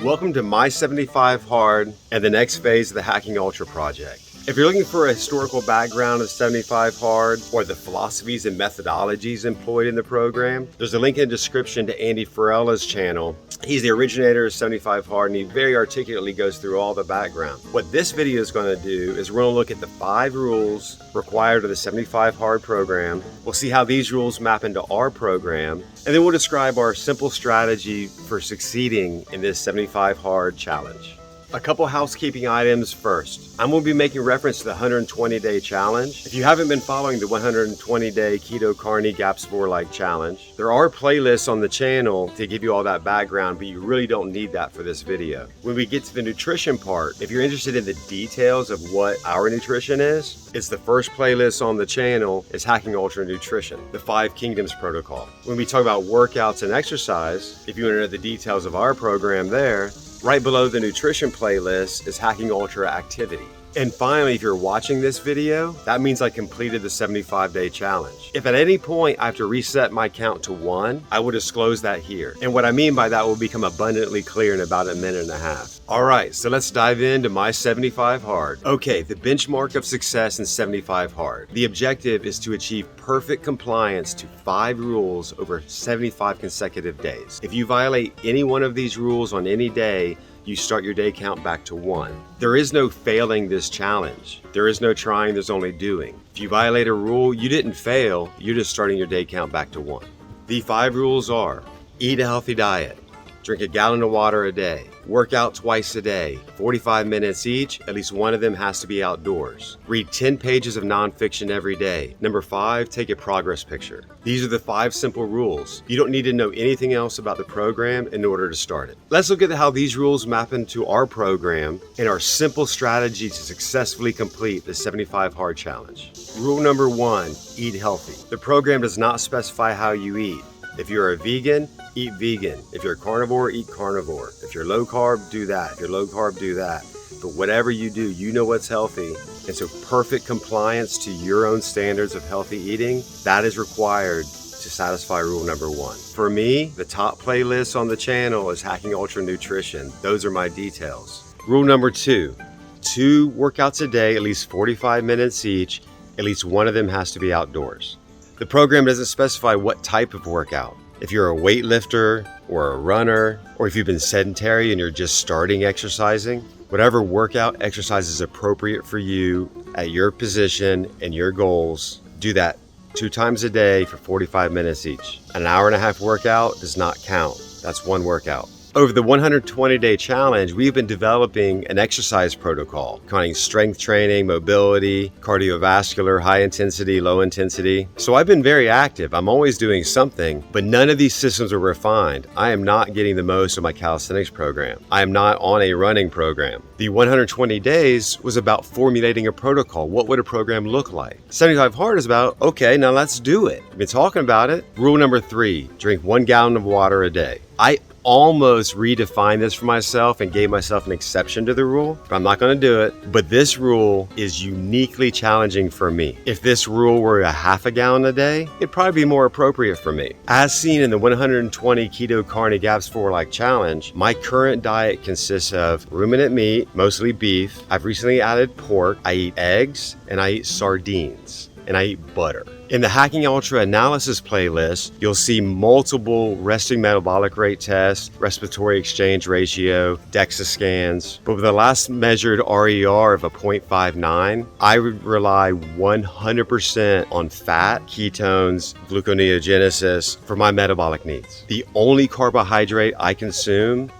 Welcome to My 75 Hard and the next phase of the Hacking Ultra project. If you're looking for a historical background of 75 Hard or the philosophies and methodologies employed in the program, there's a link in the description to Andy Ferella's channel. He's the originator of 75 Hard and he very articulately goes through all the background. What this video is going to do is we're going to look at the 5 rules required of the 75 Hard program. We'll see how these rules map into our program, and then we'll describe our simple strategy for succeeding in this 75 Hard challenge. A couple housekeeping items first. I'm going to be making reference to the 120-day challenge. If you haven't been following the 120-day Keto Carney GAPS 4-like challenge, there are playlists on the channel to give you all that background, but you really don't need that for this video. When we get to the nutrition part, if you're interested in the details of what our nutrition is, it's the first playlist on the channel is Hacking Ultra Nutrition, the 5 Kingdoms protocol. When we talk about workouts and exercise, if you want to know the details of our program there, right below the nutrition playlist is Hacking Ultra Activity. And finally, if you're watching this video, that means I completed the 75-day challenge. If at any point I have to reset my count to 1, I will disclose that here. And what I mean by that will become abundantly clear in about a minute and a half. All right, so let's dive into My 75 Hard. Okay, the benchmark of success in 75 Hard. The objective is to achieve perfect compliance to 5 rules over 75 consecutive days. If you violate any one of these rules on any day, you start your day count back to 1. There is no failing this challenge. There is no trying, there's only doing. If you violate a rule, you didn't fail, you're just starting your day count back to 1. The 5 rules are: eat a healthy diet, drink a gallon of water a day, work out twice a day, 45 minutes each, at least one of them has to be outdoors. Read 10 pages of nonfiction every day. Number 5, take a progress picture. These are the 5 simple rules. You don't need to know anything else about the program in order to start it. Let's look at how these rules map into our program and our simple strategy to successfully complete the 75 Hard challenge. Rule number 1, eat healthy. The program does not specify how you eat. If you're a vegan, eat vegan. If you're a carnivore, eat carnivore. If you're low carb, do that. If you're low carb, do that. But whatever you do, you know what's healthy. And so perfect compliance to your own standards of healthy eating, that is required to satisfy rule number 1. For me, the top playlist on the channel is Hacking Ultra Nutrition. Those are my details. Rule number 2, 2 workouts a day, at least 45 minutes each. At least one of them has to be outdoors. The program doesn't specify what type of workout. If you're a weightlifter or a runner, or if you've been sedentary and you're just starting exercising, whatever workout exercise is appropriate for you at your position and your goals, do that 2 times a day for 45 minutes each. An hour-and-a-half workout does not count. That's one workout. Over the 120-day challenge, we've been developing an exercise protocol, combining strength training, mobility, cardiovascular, high intensity, low intensity. So I've been very active. I'm always doing something, but none of these systems are refined. I am not getting the most of my calisthenics program. I am not on a running program. The 120 days was about formulating a protocol. What would a program look like? 75 Hard is about, okay, now let's do it. We've been talking about it. Rule number 3, drink 1 gallon of water a day. I almost redefined this for myself and gave myself an exception to the rule, but I'm not going to do it. But this rule is uniquely challenging for me. If this rule were a half a gallon a day, it'd probably be more appropriate for me. As seen in the 120 Keto Carney GAPS 4-like challenge, my current diet consists of ruminant meat, mostly beef. I've recently added pork. I eat eggs and I eat sardines and I eat butter. In the Hacking Ultra Analysis playlist, you'll see multiple resting metabolic rate tests, respiratory exchange ratio, DEXA scans. But with the last measured RER of a 0.59, I rely 100% on fat, ketones, gluconeogenesis for my metabolic needs. The only carbohydrate I consume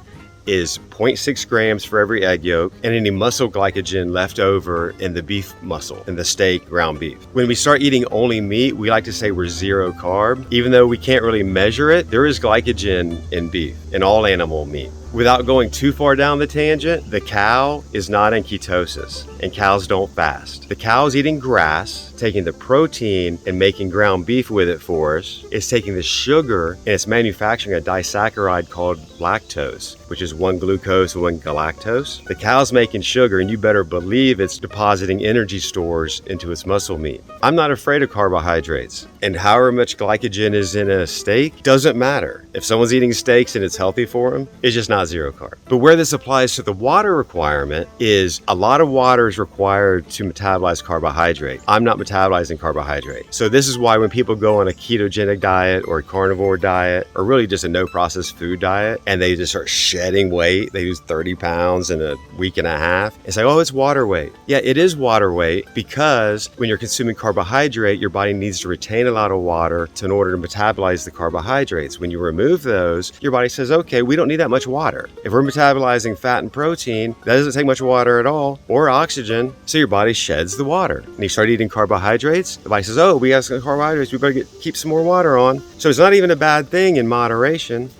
is 0.6 grams for every egg yolk and any muscle glycogen left over in the beef muscle, in the steak, ground beef. When we start eating only meat, we like to say we're 0 carb. Even though we can't really measure it, there is glycogen in beef, in all animal meat. Without going too far down the tangent, the cow is not in ketosis, and cows don't fast. The cow is eating grass, taking the protein and making ground beef with it for us. It's taking the sugar and it's manufacturing a disaccharide called lactose, which is 1 glucose and 1 galactose. The cow's making sugar, and you better believe it's depositing energy stores into its muscle meat. I'm not afraid of carbohydrates, and however much glycogen is in a steak doesn't matter. If someone's eating steaks and it's healthy for them, it's just not not zero carb. But where this applies to the water requirement is a lot of water is required to metabolize carbohydrate. I'm not metabolizing carbohydrate. So this is why when people go on a ketogenic diet or a carnivore diet, or really just a no processed food diet, and they just start shedding weight, they lose 30 pounds in a week and a half, it's like, oh, it's water weight. Yeah, it is water weight, because when you're consuming carbohydrate, your body needs to retain a lot of water in order to metabolize the carbohydrates. When you remove those, your body says, okay, we don't need that much water. If we're metabolizing fat and protein, that doesn't take much water at all, or oxygen, so your body sheds the water. And you start eating carbohydrates, the body says, oh, we have some carbohydrates, we better keep some more water on. So it's not even a bad thing in moderation.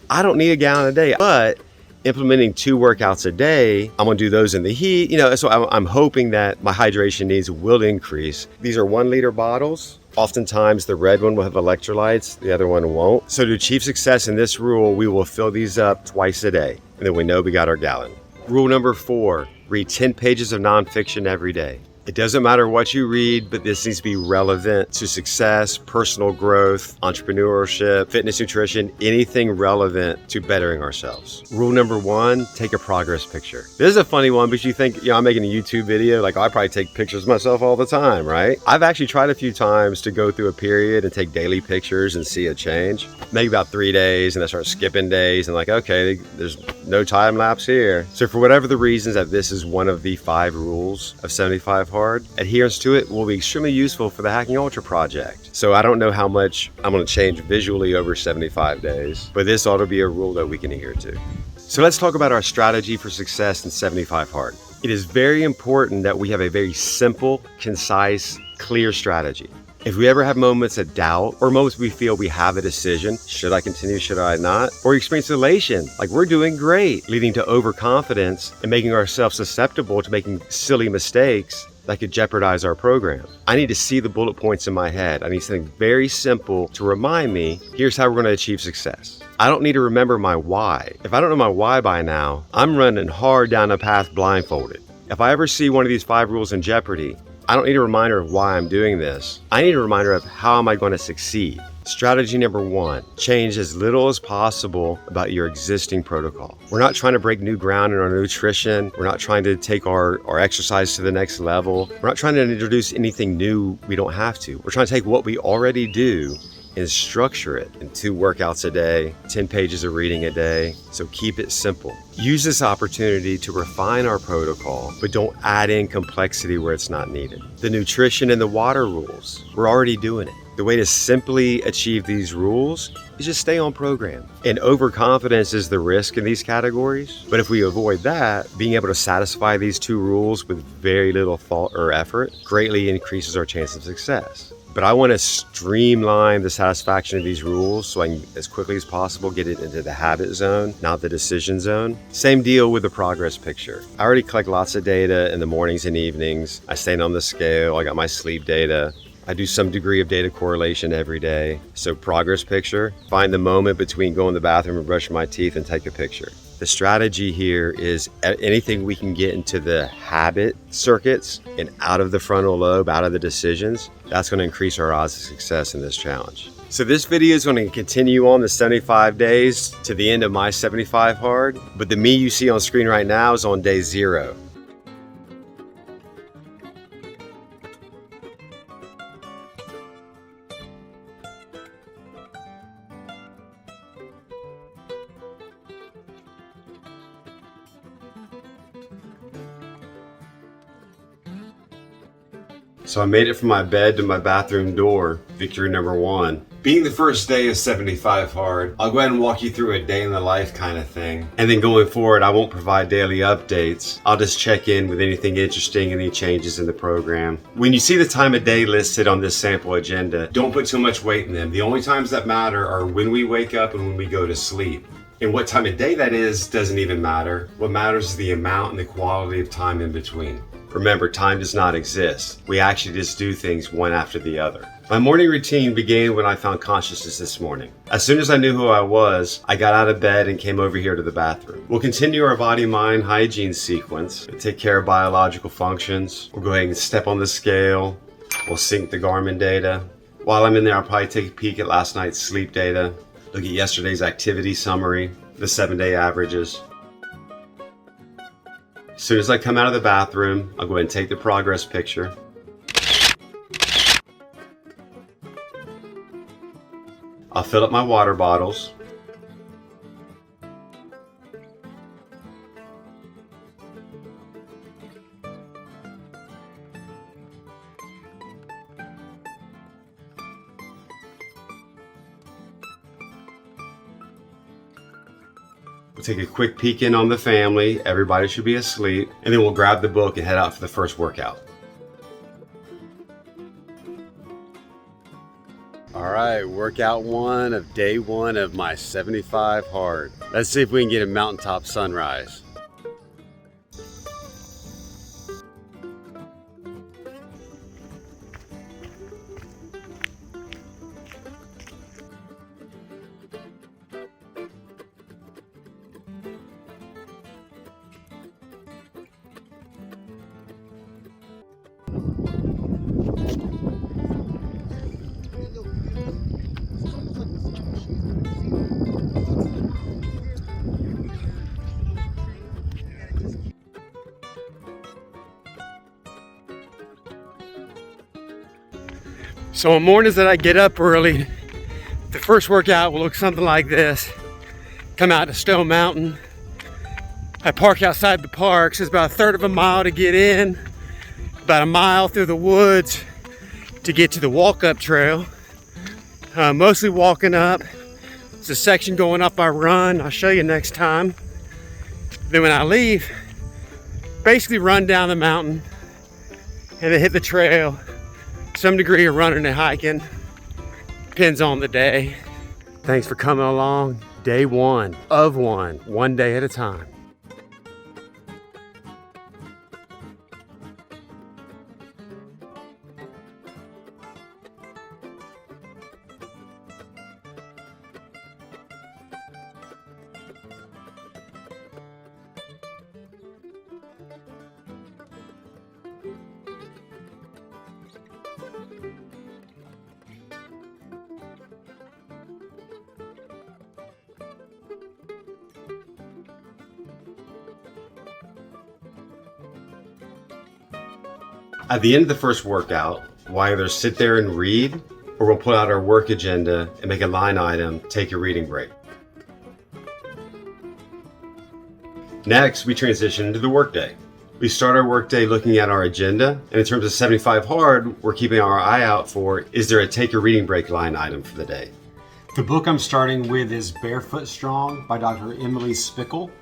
I don't need a gallon a day, but implementing 2 workouts a day, I'm gonna do those in the heat, so I'm hoping that my hydration needs will increase. These are 1 liter bottles. Oftentimes the red one will have electrolytes, the other one won't. So to achieve success in this rule, we will fill these up twice a day, and then we know we got our gallon. Rule number 4, read 10 pages of nonfiction every day. It doesn't matter what you read, but this needs to be relevant to success, personal growth, entrepreneurship, fitness, nutrition, anything relevant to bettering ourselves. Rule number 1, take a progress picture. This is a funny one, because you think, I'm making a YouTube video, like I probably take pictures of myself all the time, right? I've actually tried a few times to go through a period and take daily pictures and see a change. Maybe about 3 days, and I start skipping days and like, okay, there's no time lapse here. So for whatever the reasons that this is one of the 5 rules of 75 Hard, adherence to it will be extremely useful for the Hacking Ultra project. So I don't know how much I'm going to change visually over 75 days, but this ought to be a rule that we can adhere to. So let's talk about our strategy for success in 75 Hard. It is very important that we have a very simple, concise, clear strategy. If we ever have moments of doubt, or moments we feel we have a decision, should I continue, should I not? Or experience elation, like we're doing great, leading to overconfidence and making ourselves susceptible to making silly mistakes that could jeopardize our program. I need to see the bullet points in my head. I need something very simple to remind me, here's how we're going to achieve success. I don't need to remember my why. If I don't know my why by now, I'm running hard down a path blindfolded. If I ever see one of these 5 rules in jeopardy, I don't need a reminder of why I'm doing this. I need a reminder of how am I going to succeed. Strategy number 1, change as little as possible about your existing protocol. We're not trying to break new ground in our nutrition. We're not trying to take our exercise to the next level. We're not trying to introduce anything new we don't have to. We're trying to take what we already do and structure it in 2 workouts a day, 10 pages of reading a day. So keep it simple. Use this opportunity to refine our protocol, but don't add in complexity where it's not needed. The nutrition and the water rules, we're already doing it. The way to simply achieve these rules is just stay on program. And overconfidence is the risk in these categories. But if we avoid that, being able to satisfy these 2 rules with very little thought or effort greatly increases our chance of success. But I want to streamline the satisfaction of these rules so I can, as quickly as possible, get it into the habit zone, not the decision zone. Same deal with the progress picture. I already collect lots of data in the mornings and evenings. I stand on the scale, I got my sleep data. I do some degree of data correlation every day. So progress picture, find the moment between going to the bathroom and brushing my teeth and take a picture. The strategy here is anything we can get into the habit circuits and out of the frontal lobe, out of the decisions, that's going to increase our odds of success in this challenge. So this video is going to continue on the 75 days to the end of my 75 Hard, but the me you see on screen right now is on day 0. So I made it from my bed to my bathroom door, victory number 1. Being the first day of 75 Hard, I'll go ahead and walk you through a day in the life kind of thing. And then going forward, I won't provide daily updates. I'll just check in with anything interesting, any changes in the program. When you see the time of day listed on this sample agenda, don't put too much weight in them. The only times that matter are when we wake up and when we go to sleep. And what time of day that is doesn't even matter. What matters is the amount and the quality of time in between. Remember, time does not exist. We actually just do things one after the other. My morning routine began when I found consciousness this morning. As soon as I knew who I was, I got out of bed and came over here to the bathroom. We'll continue our body-mind hygiene sequence. We'll take care of biological functions. We'll go ahead and step on the scale. We'll sync the Garmin data. While I'm in there, I'll probably take a peek at last night's sleep data, look at yesterday's activity summary, the 7-day averages. As soon as I come out of the bathroom, I'll go ahead and take the progress picture. I'll fill up my water bottles. We'll take a quick peek in on the family. Everybody should be asleep. And then we'll grab the book and head out for the first workout. All right, workout one of day one of my 75 hard. Let's see if we can get a mountaintop sunrise. So on mornings that I get up early, the first workout will look something like this. Come out to Stone Mountain. I park outside the parks. It's about a third of a mile to get in, about a mile through the woods to get to the walk-up trail. Mostly walking up. It's a section going up I run. I'll show you next time. Then when I leave, basically run down the mountain and then hit the trail. Some degree of running and hiking. Depends on the day. Thanks for coming along. Day one of one day at a time. At the end of the first workout, we'll either sit there and read, or we'll pull out our work agenda and make a line item, take a reading break. Next, we transition into the workday. We start our workday looking at our agenda, and in terms of 75 hard, we're keeping our eye out for, is there a take a reading break line item for the day? The book I'm starting with is Barefoot Strong by Dr. Emily Spickle.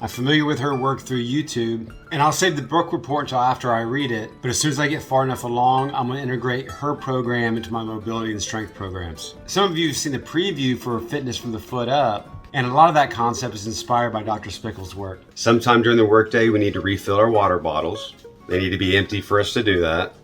I'm familiar with her work through YouTube, and I'll save the book report until after I read it, but as soon as I get far enough along, I'm going to integrate her program into my mobility and strength programs. Some of you have seen the preview for Fitness from the Foot Up, and a lot of that concept is inspired by Dr. Spickle's work. Sometime during the workday, we need to refill our water bottles. They need to be empty for us to do that.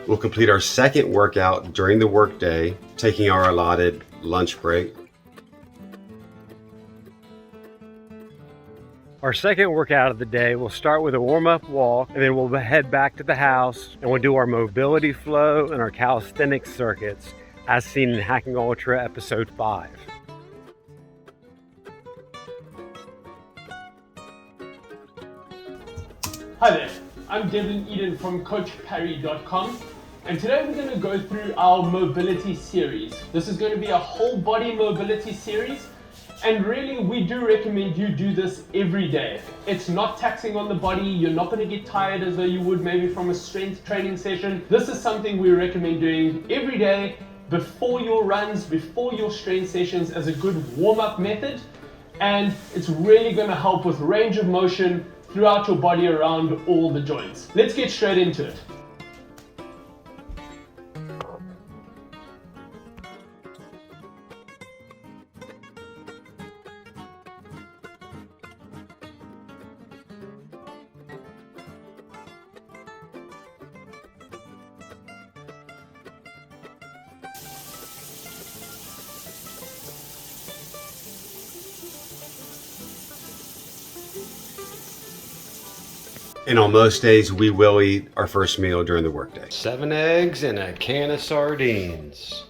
We'll complete our second workout during the workday, taking our allotted lunch break. Our second workout of the day, we'll start with a warm-up walk, and then we'll head back to the house, and we'll do our mobility flow and our calisthenics circuits, as seen in Hacking Ultra episode 5. Hi there, I'm Devin Eden from CoachParry.com, and today we're going to go through our mobility series. This is going to be a whole body mobility series, and really we do recommend you do this every day. It's not taxing on the body, you're not going to get tired as though you would maybe from a strength training session. This is something we recommend doing every day before your runs, before your strength sessions, as a good warm-up method, and it's really going to help with range of motion throughout your body around all the joints. Let's get straight into it. And on most days, we will eat our first meal during the workday. 7 eggs and a can of sardines.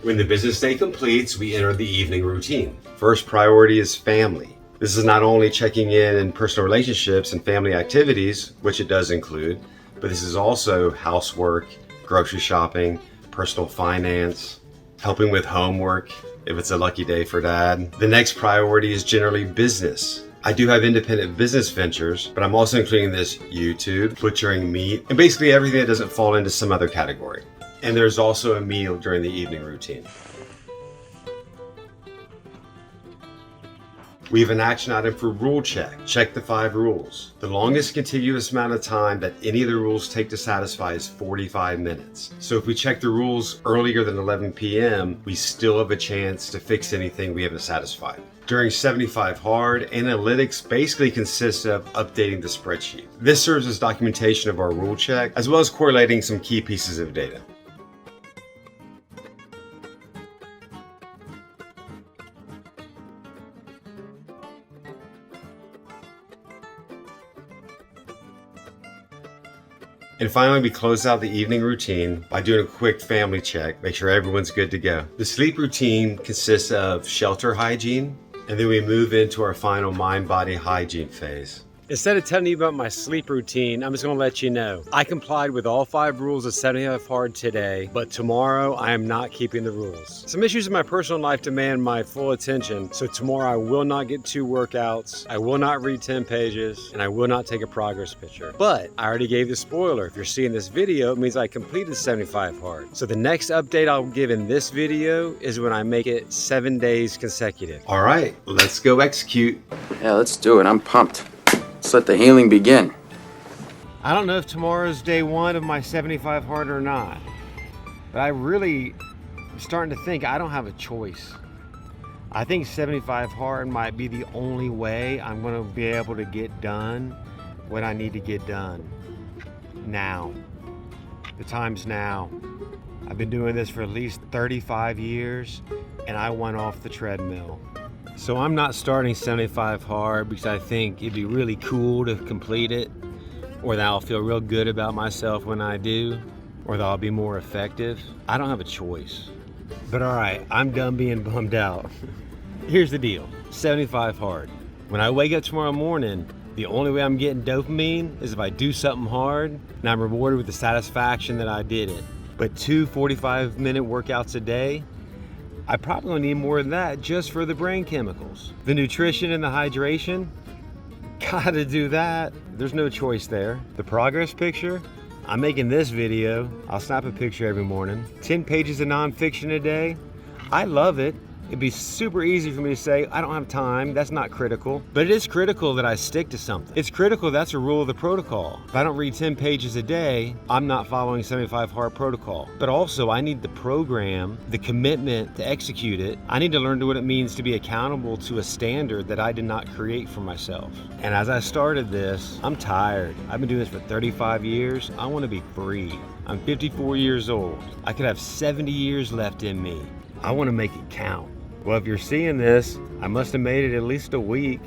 When the business day completes, we enter the evening routine. First priority is family. This is not only checking in personal relationships and family activities, which it does include, but this is also housework, grocery shopping, personal finance, helping with homework if it's a lucky day for dad. The next priority is generally business. I do have independent business ventures, but I'm also including this YouTube, butchering meat, and basically everything that doesn't fall into some other category. And there's also a meal during the evening routine. We have an action item for rule check. Check the 5 rules. The longest contiguous amount of time that any of the rules take to satisfy is 45 minutes. So if we check the rules earlier than 11 p.m., we still have a chance to fix anything we haven't satisfied. During 75 Hard, analytics basically consists of updating the spreadsheet. This serves as documentation of our rule check, as well as correlating some key pieces of data. And finally, we close out the evening routine by doing a quick family check, make sure everyone's good to go. The sleep routine consists of shelter hygiene, and then we move into our final mind-body hygiene phase. Instead of telling you about my sleep routine, I'm just gonna let you know. I complied with all 5 rules of 75 Hard today, but tomorrow I am not keeping the rules. Some issues in my personal life demand my full attention, so tomorrow I will not get 2 workouts, I will not read 10 pages, and I will not take a progress picture. But I already gave the spoiler. If you're seeing this video, it means I completed 75 Hard. So the next update I'll give in this video is when I make it 7 days consecutive. All right, let's go execute. Yeah, let's do it. I'm pumped. Let's let the healing begin. I don't know if tomorrow's day 1 of my 75 Hard or not, but I really am starting to think I don't have a choice. I think 75 Hard might be the only way I'm going to be able to get done what I need to get done. Now. The time's now. I've been doing this for at least 35 years, and I went off the treadmill. So I'm not starting 75 Hard because I think it'd be really cool to complete it, or that I'll feel real good about myself when I do, or that I'll be more effective. I don't have a choice. But all right, I'm done being bummed out. Here's the deal, 75 Hard. When I wake up tomorrow morning, the only way I'm getting dopamine is if I do something hard and I'm rewarded with the satisfaction that I did it. But 2 45-minute workouts a day, I probably need more than that just for the brain chemicals. The nutrition and the hydration, gotta do that. There's no choice there. The progress picture, I'm making this video. I'll snap a picture every morning. 10 pages of nonfiction a day. I love it. It'd be super easy for me to say, I don't have time, that's not critical. But it is critical that I stick to something. It's critical, that's a rule of the protocol. If I don't read 10 pages a day, I'm not following 75 Hard protocol. But also, I need the program, the commitment to execute it. I need to learn what it means to be accountable to a standard that I did not create for myself. And as I started this, I'm tired. I've been doing this for 35 years. I want to be free. I'm 54 years old. I could have 70 years left in me. I want to make it count. Well, if you're seeing this, I must have made it at least a week.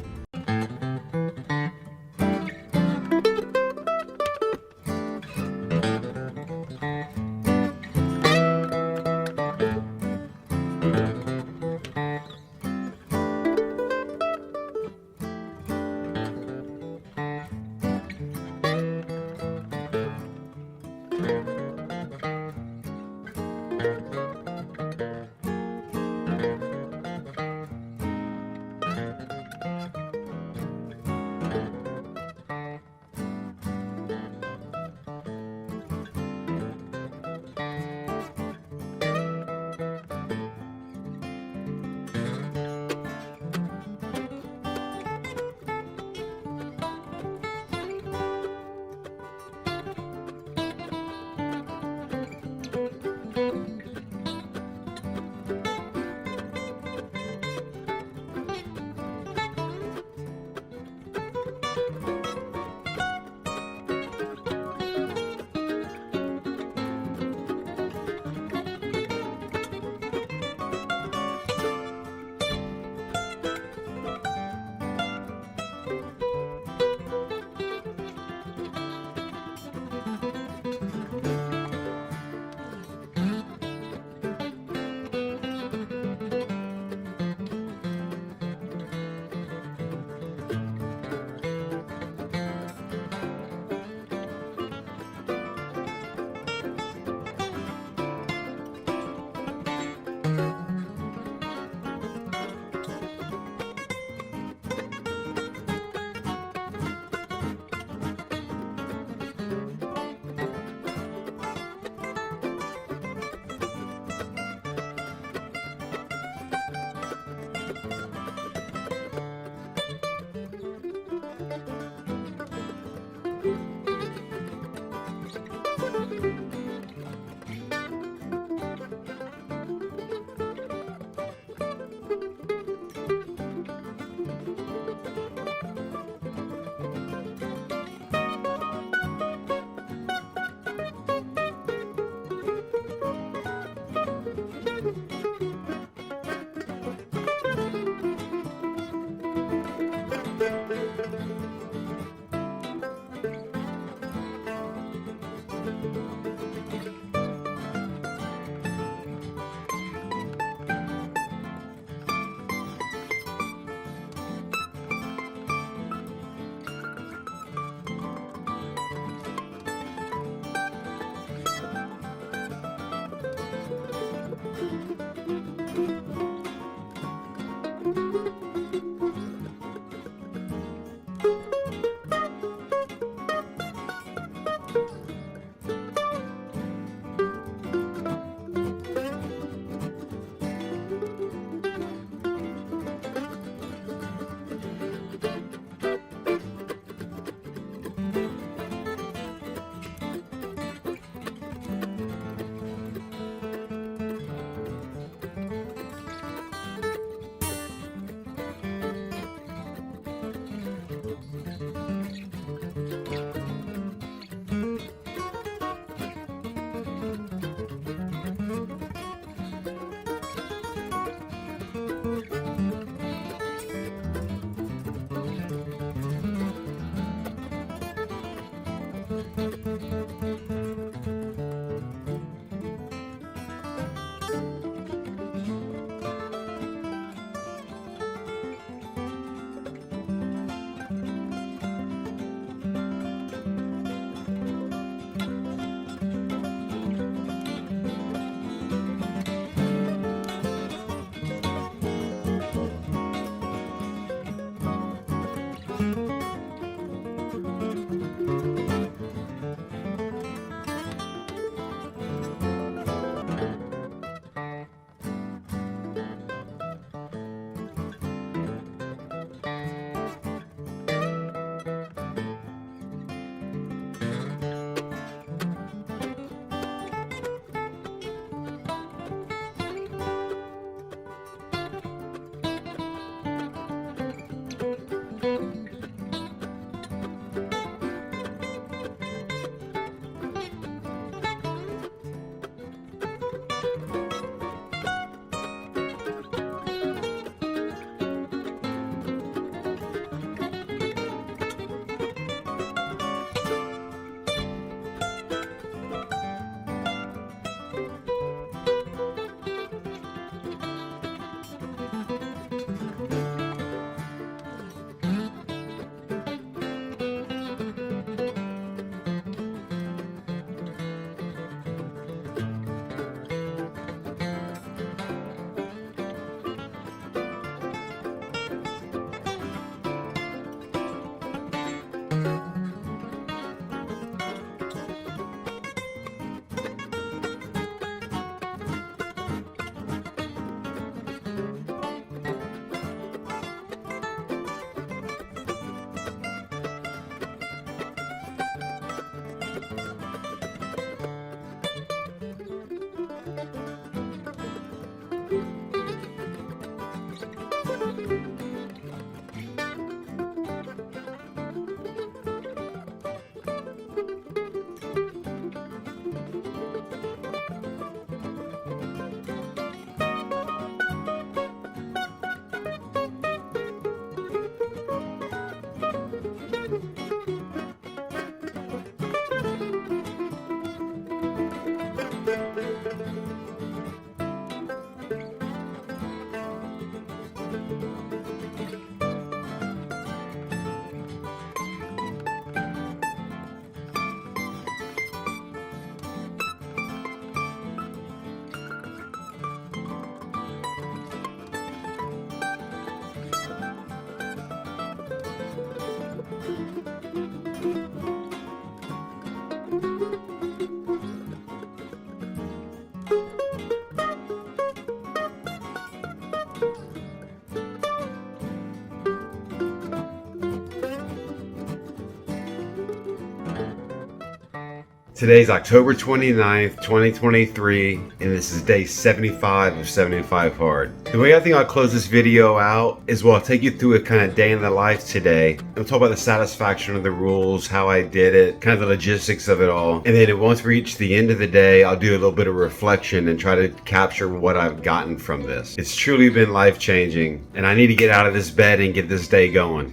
Today's October 29th, 2023, and this is day 75 of 75 Hard. The way I think I'll close this video out is I'll take you through a kind of day in the life today. I'll talk about the satisfaction of the rules, how I did it, kind of the logistics of it all. And then once we reach the end of the day, I'll do a little bit of reflection and try to capture what I've gotten from this. It's truly been life-changing, and I need to get out of this bed and get this day going.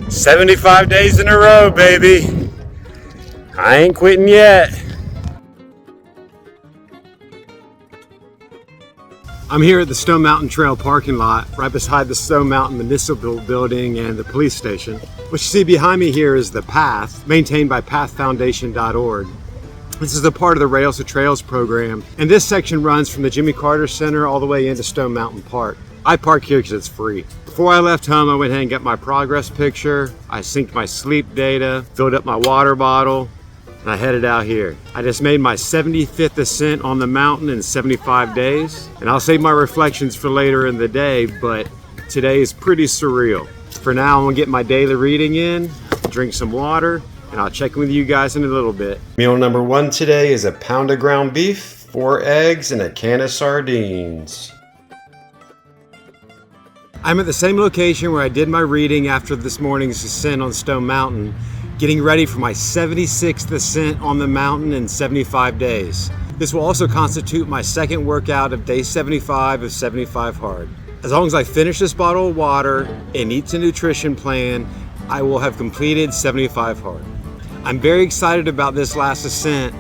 75 days in a row, baby. I ain't quitting yet. I'm here at the Stone Mountain Trail parking lot, right beside the Stone Mountain Municipal Building and the police station. What you see behind me here is The Path, maintained by pathfoundation.org. This is the part of the Rails to Trails program, and this section runs from the Jimmy Carter Center all the way into Stone Mountain Park. I park here because it's free. Before I left home, I went ahead and got my progress picture. I synced my sleep data, filled up my water bottle, and I headed out here. I just made my 75th ascent on the mountain in 75 days, and I'll save my reflections for later in the day, but today is pretty surreal. For now, I'm gonna get my daily reading in, drink some water, and I'll check in with you guys in a little bit. Meal number 1 today is a pound of ground beef, 4 eggs, and a can of sardines. I'm at the same location where I did my reading after this morning's ascent on Stone Mountain, getting ready for my 76th ascent on the mountain in 75 days. This will also constitute my second workout of day 75 of 75 Hard. As long as I finish this bottle of water and eat a nutrition plan, I will have completed 75 Hard. I'm very excited about this last ascent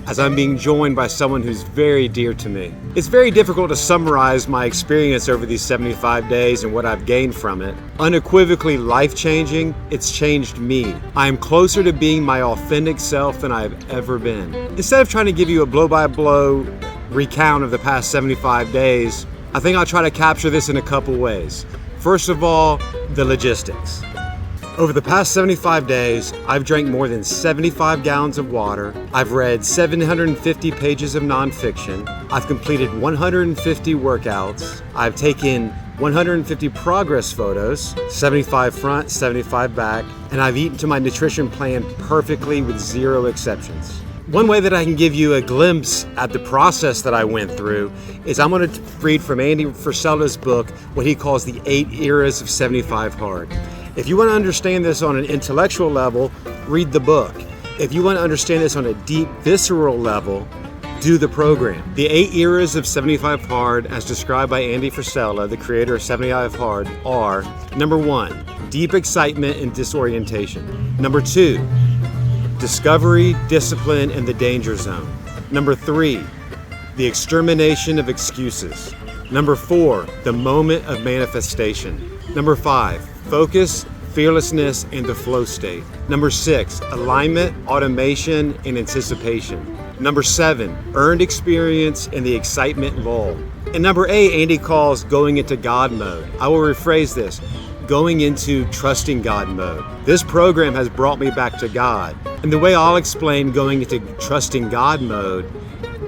as I'm being joined by someone who's very dear to me. It's very difficult to summarize my experience over these 75 days and what I've gained from it. Unequivocally life-changing, it's changed me. I am closer to being my authentic self than I've ever been. Instead of trying to give you a blow-by-blow recount of the past 75 days, I think I'll try to capture this in a couple ways. First of all, the logistics. Over the past 75 days, I've drank more than 75 gallons of water. I've read 750 pages of nonfiction. I've completed 150 workouts. I've taken 150 progress photos, 75 front, 75 back, and I've eaten to my nutrition plan perfectly with 0 exceptions. One way that I can give you a glimpse at the process that I went through is I'm going to read from Andy Frisella's book, what he calls the 8 eras of 75 Hard. If you want to understand this on an intellectual level, read the book. If you want to understand this on a deep, visceral level, do the program. The 8 eras of 75 Hard, as described by Andy Frisella, the creator of 75 Hard, are: number 1, deep excitement and disorientation. Number 2, discovery, discipline, and the danger zone. Number 3, the extermination of excuses. Number 4, the moment of manifestation. Number 5, focus, fearlessness, and the flow state. Number 6, alignment, automation, and anticipation. Number 7, earned experience and the excitement lull. And number 8, Andy calls going into God mode. I will rephrase this: going into trusting God mode. This program has brought me back to God. And the way I'll explain going into trusting God mode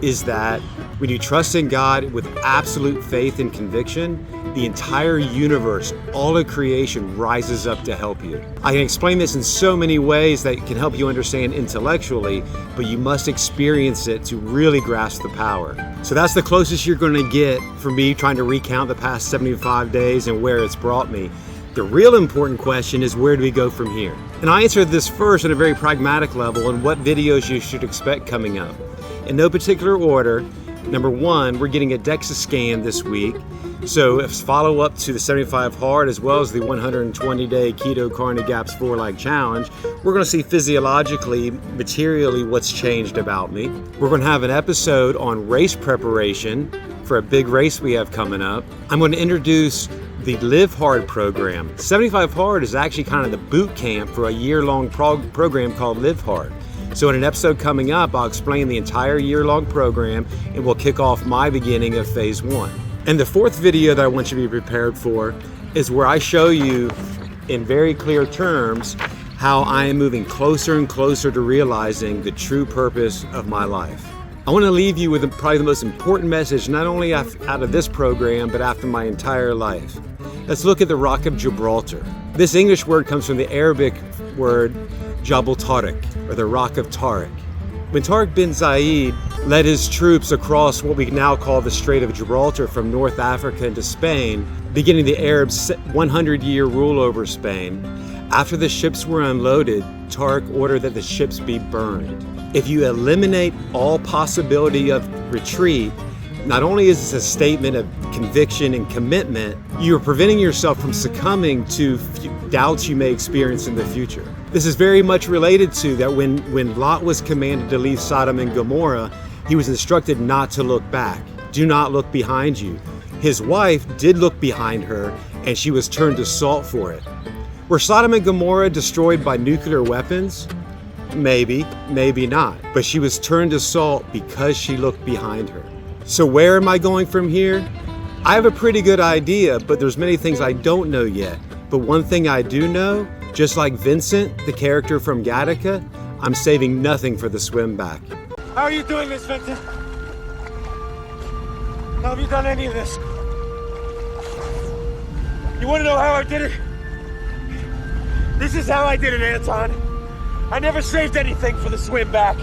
is that when you trust in God with absolute faith and conviction, the entire universe, all of creation, rises up to help you. I can explain this in so many ways that can help you understand intellectually, but you must experience it to really grasp the power. So that's the closest you're going to get for me trying to recount the past 75 days and where it's brought me. The real important question is, where do we go from here? And I answered this first at a very pragmatic level and what videos you should expect coming up. In no particular order, Number one, we're getting a DEXA scan this week. So it's follow up to the 75 hard as well as the 120-day Keto Carne Gaps 4-leg challenge. We're going to see physiologically, materially what's changed about me. We're going to have an episode on race preparation for a big race we have coming up. I'm going to introduce the Live Hard program. 75 Hard is actually kind of the boot camp for a year-long program called Live Hard. So in an episode coming up, I'll explain the entire year-long program and we'll kick off my beginning of phase 1. And the fourth video that I want you to be prepared for is where I show you in very clear terms how I am moving closer and closer to realizing the true purpose of my life. I want to leave you with probably the most important message, not only out of this program, but after my entire life. Let's look at the Rock of Gibraltar. This English word comes from the Arabic word Jabal Tariq, or the Rock of Tariq. When Tariq bin Zayed led his troops across what we now call the Strait of Gibraltar from North Africa into Spain, beginning the Arabs' 100-year rule over Spain, after the ships were unloaded, Tariq ordered that the ships be burned. If you eliminate all possibility of retreat, not only is this a statement of conviction and commitment, you are preventing yourself from succumbing to doubts you may experience in the future. This is very much related to that when Lot was commanded to leave Sodom and Gomorrah, he was instructed not to look back. Do not look behind you. His wife did look behind her, and she was turned to salt for it. Were Sodom and Gomorrah destroyed by nuclear weapons? Maybe, maybe not. But she was turned to salt because she looked behind her. So where am I going from here? I have a pretty good idea, but there's many things I don't know yet. But one thing I do know, just like Vincent, the character from Gattaca, I'm saving nothing for the swim back. How are you doing this, Vincent? How have you done any of this? You want to know how I did it? This is how I did it, Anton. I never saved anything for the swim back.